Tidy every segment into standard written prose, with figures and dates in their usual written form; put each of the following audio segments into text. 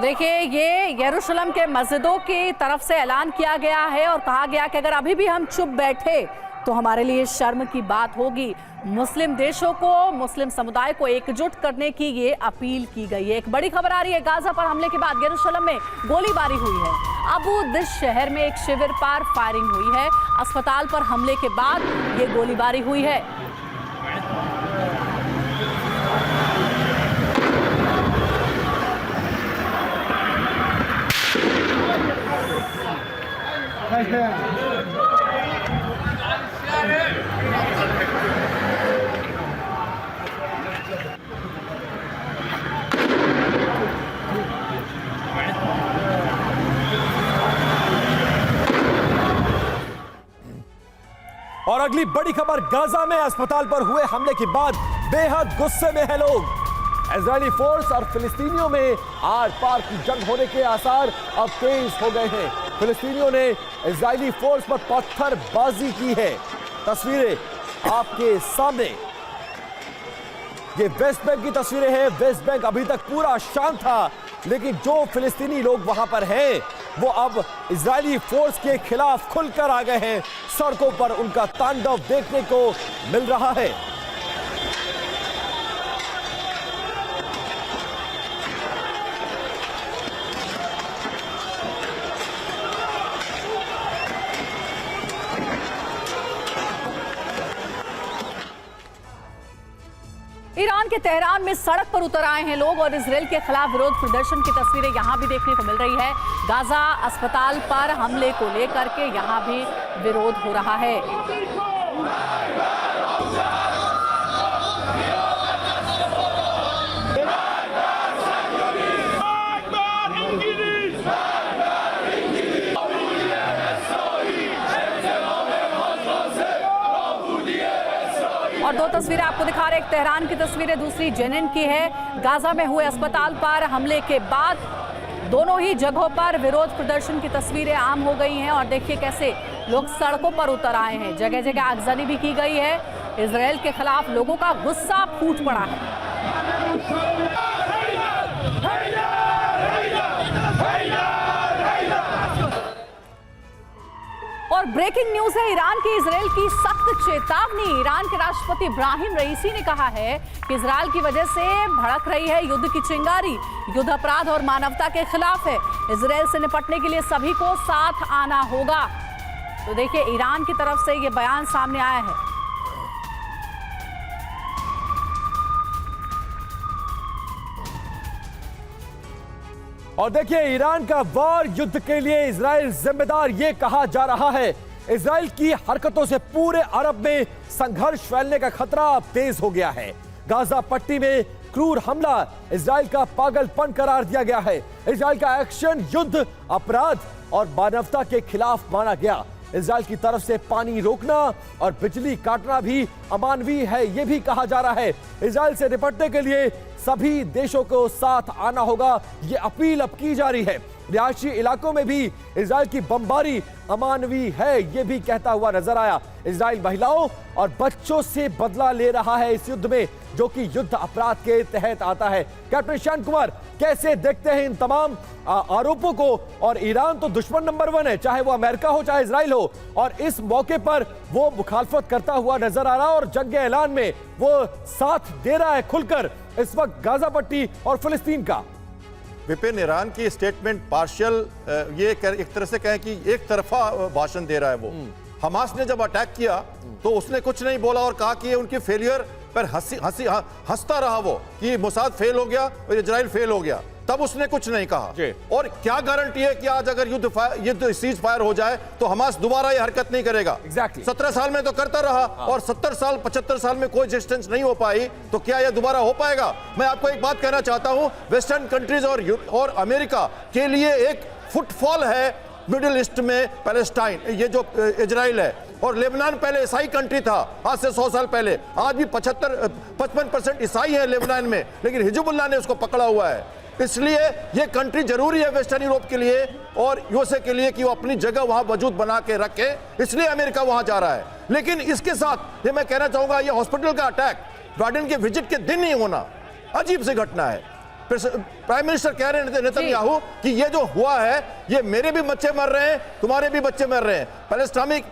देखिए, ये यरूशलेम के मस्जिदों की तरफ से ऐलान किया गया है और कहा गया कि अगर अभी भी हम चुप बैठे तो हमारे लिए शर्म की बात होगी। मुस्लिम देशों को, मुस्लिम समुदाय को एकजुट करने की ये अपील की गई है। एक बड़ी खबर आ रही है, गाजा पर हमले के बाद यरूशलेम में गोलीबारी हुई है। अबू दिश शहर में एक शिविर पर फायरिंग हुई है। अस्पताल पर हमले के बाद ये गोलीबारी हुई है। और अगली बड़ी खबर, गाजा में अस्पताल पर हुए हमले के बाद बेहद गुस्से में है लोग। इजरायली फोर्स और फिलिस्तीनियों में आर पार की जंग होने के आसार अब तेज हो गए हैं। फिलिस्तीनियों ने इजरायली फोर्स पर पत्थरबाजी की है। तस्वीरें आपके सामने, ये वेस्ट बैंक की तस्वीरें हैं। वेस्ट बैंक अभी तक पूरा शांत था, लेकिन जो फिलिस्तीनी लोग वहां पर हैं वो अब इजरायली फोर्स के खिलाफ खुलकर आ गए हैं। सड़कों पर उनका तांडव देखने को मिल रहा है। ईरान के तेहरान में सड़क पर उतर आए हैं लोग और इजराइल के खिलाफ विरोध प्रदर्शन की तस्वीरें यहां भी देखने को मिल रही है। गाजा अस्पताल पर हमले को लेकर के यहां भी विरोध हो रहा है। और दो तस्वीरें आपको दिखा रहे, एक तेहरान की तस्वीर है, दूसरी जेनिन की है। गाजा में हुए अस्पताल पर हमले के बाद दोनों ही जगहों पर विरोध प्रदर्शन की तस्वीरें आम हो गई हैं और देखिए कैसे लोग सड़कों पर उतर आए हैं। जगह जगह आगजनी भी की गई है। इजराइल के खिलाफ लोगों का गुस्सा फूट पड़ा है। और ब्रेकिंग न्यूज है, ईरान की इजराइल की सख्त चेतावनी। ईरान के राष्ट्रपति इब्राहिम रईसी ने कहा है कि इजराइल की वजह से भड़क रही है युद्ध की चिंगारी। युद्ध अपराध और मानवता के खिलाफ है। इजराइल से निपटने के लिए सभी को साथ आना होगा। तो देखिए, ईरान की तरफ से यह बयान सामने आया है। और देखिए, ईरान का वार युद्ध के लिए इजराइल जिम्मेदार ये कहा जा रहा है। इजराइल की हरकतों से पूरे अरब में संघर्ष फैलने का खतरा अब तेज हो गया है। गाजा पट्टी में क्रूर हमला इजराइल का पागलपन करार दिया गया है। इजराइल का एक्शन युद्ध अपराध और मानवता के खिलाफ माना गया। इजराइल की तरफ से पानी रोकना और बिजली काटना भी अमानवीय है, यह भी कहा जा रहा है। इजराइल से निपटने के लिए सभी देशों को साथ आना होगा, यह अपील अब की जा रही है। रिहायशी इलाकों में भी इजराइल की बमबारी अमानवीय है, यह भी कहता हुआ नजर आया। इजराइल महिलाओं और बच्चों से बदला ले रहा है इस युद्ध में, जो कि युद्ध अपराध के तहत आता है। कैप्टन शांत कुमार, कैसे देखते हैं इन तमाम आरोपों को? और ईरान तो दुश्मन नंबर 1 है, चाहे वो अमेरिका हो चाहे इजराइल हो, और इस मौके पर वो मुखालफत करता हुआ नजर आ रहा है और जंग ऐलान में वो साथ दे रहा है खुलकर इस वक्त गाजा पट्टी और फिलिस्तीन का। विपिन, ईरान की स्टेटमेंट पार्शियल, ये एक तरह से कहें कि एक तरफा भाषण दे रहा है वो। हमास ने जब अटैक किया तो उसने कुछ नहीं बोला और कहा कि ये उनकी फेलियर पर हंसता रहा वो कि मोसाद फेल हो गया और इजराइल फेल हो गया, तब उसने कुछ नहीं कहा। और क्या गारंटी है कि आज अगर युद्ध सीज फायर हो जाए तो हमास दोबारा ये हरकत नहीं करेगा? 17 साल में तो करता रहा और 70 साल 75 साल में कोई रेजिस्टेंस नहीं हो पाई, तो क्या ये दोबारा हो पाएगा? मैं आपको एक बात कहना चाहता हूं, वेस्टर्न कंट्रीज और अमेरिका के लिए एक फुटफॉल है मिडिल ईस्ट में पैलेस्टाइन, ये जो इजराइल है। और लेबनान पहले ईसाई कंट्री था, आज से 100 साल पहले। आज भी 55% ईसाई है लेबनान में, लेकिन हिजबुल्लाह ने उसको पकड़ा हुआ है। इसलिए ये कंट्री जरूरी है वेस्टर्न यूरोप के लिए और यूएसए के लिए कि वो अपनी जगह वहां वजूद बना के रखे, इसलिए अमेरिका वहां जा रहा है। लेकिन इसके साथ ये मैं कहना चाहूंगा, ये हॉस्पिटल का अटैक बाइडेन के विजिट के दिन ही होना अजीब सी घटना है। प्राइम मिनिस्टर कह रहे हैं नेतन्याहू कि ये जो हुआ है, ये मेरे भी बच्चे मर रहे हैं, तुम्हारे भी बच्चे मर रहे हैं।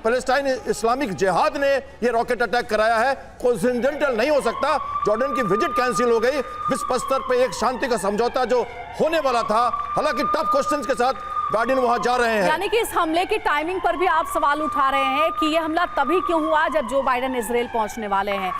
पैलेस्टाइन इस्लामिक जिहाद ने ये रॉकेट अटैक कराया है, कोइंसिडेंटल नहीं हो सकता। जॉर्डन की विजिट कैंसिल हो गई, विश्व स्तर पे एक शांति का समझौता जो होने वाला था, हालांकि टफ क्वेश्चंस के साथ बाइडेन वहां जा रहे हैं। यानी कि इस हमले की टाइमिंग पर भी आप सवाल उठा रहे हैं कि यह हमला तभी क्यों हुआ जब जो बाइडेन इजराइल पहुंचने वाले हैं।